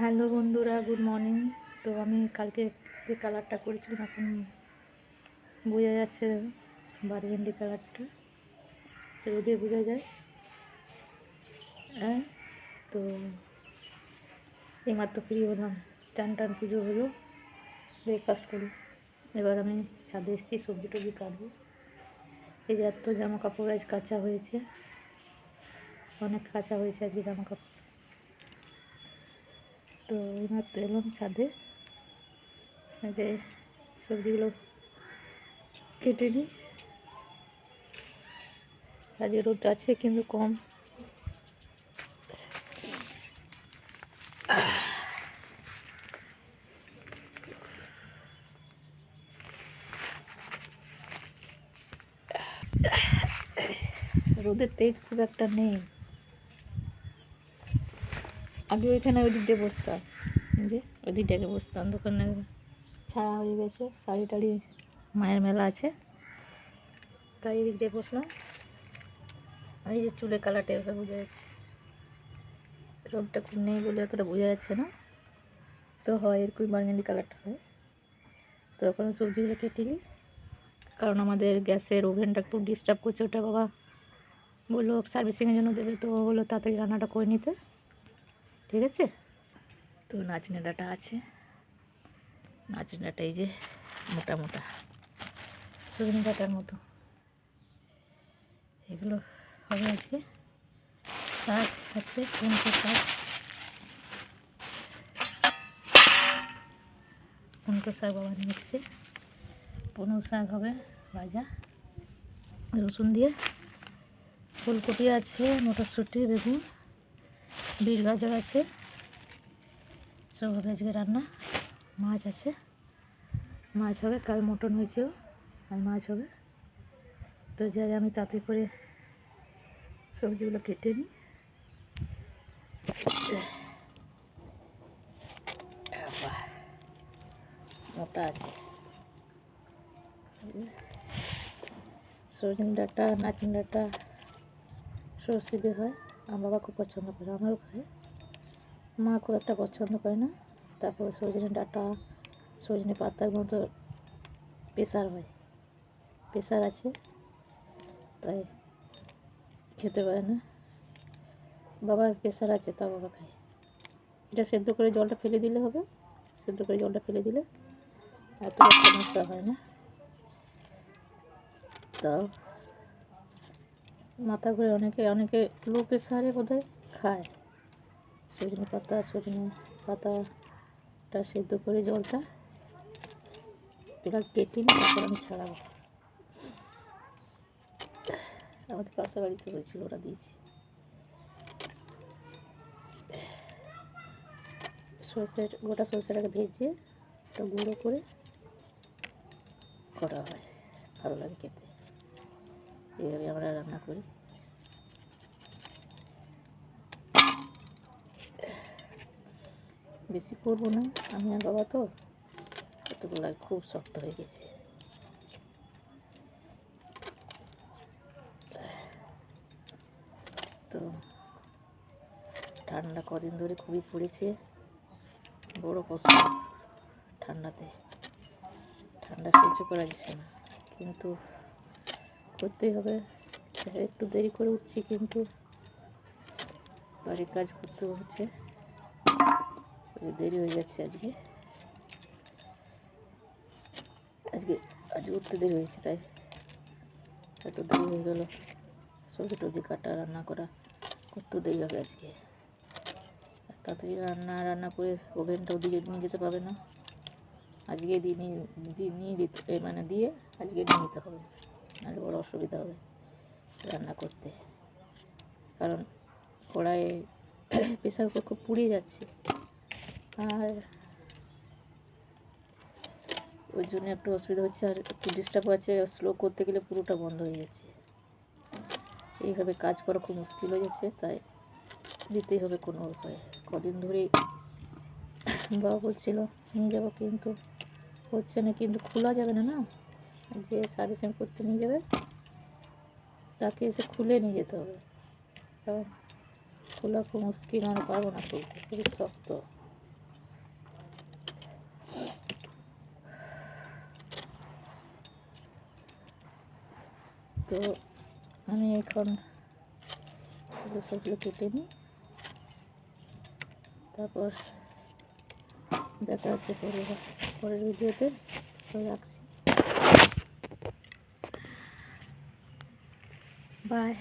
Hello বন্ধুরা, good morning. তো আমি কালকে যে কালারটা করেছিলাম এখন বোঝা যাচ্ছে, বারগেন্ডি কালারটা রোদে বোঝা যায়। হ্যাঁ, তো এইমাত্র ফ্রি হলাম, চান পুজো হলো, ব্রেকফাস্ট করি। এবার আমি ছাদে এসেছি, সবজি টবজি কাটবো। এই যে এত জামা কাপড় আজ কাচা হয়েছে, অনেক কাচা হয়েছে আজকে জামা কাপড়। তো এইমাত্র এলাম ছাদে, যে সবজিগুলো কেটে নিই। আজকে রোদ আছে কিন্তু কম। রোদের তেজ খুব একটা নেই। আগে ওইখানে ওই দিক দিয়ে বসতাম, যে ওই দিকটাকে বসতাম, দোকানে ছায়া হয়ে গেছে, শাড়ি টাড়ি মায়ের মেলা আছে, তাই এই দিক দিয়ে বসলাম। এই যে চুলের কালারটা এভাবে বোঝা যাচ্ছে, রোদটা খুব নেই বলে অতটা বোঝা যাচ্ছে না। তো হয় এরকম বার্গেন্ডি কালারটা হয়। তো এখন সবজিগুলো কেটে নিই, কারণ আমাদের গ্যাসের ওভেনটা একটু ডিস্টার্ব করছে। ওটা বাবা বললো সার্ভিসিংয়ের জন্য দেবে, তো বললো তাড়াতাড়ি রান্নাটা করে নিতে। ঠিক আছে, তো নাচনে ডাঁটা আছে, নাচনে ডাঁটা এই যে মোটা মোটা সজনে ডাঁটার মতো, এগুলো হবে আজকে। শাক আছে, কুমড়ো শাক, কুমড়ো শাক বাবা নিয়ে এসছে। পুনৌ শাক হবে ভাজা রসুন দিয়ে। ফুলকপি আছে, মটরশুঁটি, বেগুন, বিট গাজর আছে, সব হবে আজকে রান্না। মাছ আছে, মাছ হবে, কাল মটন হয়েছে, আর মাছ হবে। তো যাই আমি তাড়াতাড়ি করে সবজিগুলো কেটে নিই। মোটা আছে সজনে ডাঁটা, নাচনে ডাঁটা সর্ষে দিয়ে হয়। আমার বাবা খুব পছন্দ করে, আমারও খায়, মা খুব একটা পছন্দ করে না। তারপর সজনে ডাঁটা, সজনে পাতার মতো প্রেশার হয়, প্রেশার আছে, তাই খেতে পারে না। বাবার প্রেশার আছে, তা বাবা খায়। এটা সেদ্ধ করে জলটা ফেলে দিলে হবে, সেদ্ধ করে জলটা ফেলে দিলে এত সমস্যা হয় না। তাও মাথা ঘুরে অনেকে লো প্রেশারে বোধহয় খায়। সজনে পাতাটা সেদ্ধ করে জলটা এটা কেটে নিয়ে তারপর আমি ছাড়াবো। আমাদের পাশা বাড়িতে হয়েছিল, ওরা দিয়েছি। গোটা সরষেটাকে ভেজে ওটা গুঁড়ো করে করা হয়, ভালো লাগে খেতে। এইভাবে আমরা রান্না করি। বেশি করবো না, আমি আর বাবা তো, এতগুলো খুব শক্ত হয়ে গেছে। তো ঠান্ডা কদিন ধরে খুবই পড়েছে, বড় কষ্ট ঠান্ডাতে, ঠান্ডা সহ্য করা যাচ্ছে না, কিন্তু করতেই হবে। একটু দেরি করে উঠছি, কিন্তু বাড়ির কাজ করতে হচ্ছে, দেরি হয়ে যাচ্ছে। আজকে উঠতে দেরি হয়েছে, তাই এত দেরি হয়ে গেল। সবজি টবজি কাটা, রান্না করা করতেও দেরি হবে আজকে। তাড়াতাড়ি রান্না করে ওভেনটাও নিয়ে যেতে পারবে না, আজকে দিয়ে আজকে নিয়ে নিতে হবে, নাহলে বড় অসুবিধা হবে রান্না করতে। কারণ কড়াইয়ে প্রেশার কুকার খুব পুড়িয়ে যাচ্ছে, আর ওই জন্য একটু অসুবিধা হচ্ছে, আর একটু ডিস্টার্ব আছে। স্লো করতে গেলে পুরোটা বন্ধ হয়ে যাচ্ছে। এইভাবে কাজ করা খুব মুশকিল হয়ে যাচ্ছে, তাই দিতেই হবে কোনো উপায়ে। কদিন ধরেই বাবা বলছিল নিয়ে যাবো, কিন্তু হচ্ছে না। কিন্তু খোলা যাবে না, না, যে সার্ভিসিং করতে নিয়ে যাবে তাকে এসে খুলে নিয়ে যেতে হবে, কারণ খোলা খুব মুশকিল, আমরা পারবো না খুলতে, খুবই শক্ত। তো আমি এখন সবগুলো কেটে নিই, তারপর দেখা হচ্ছে পরের ভিডিওতে। তো রাখছি, বাই।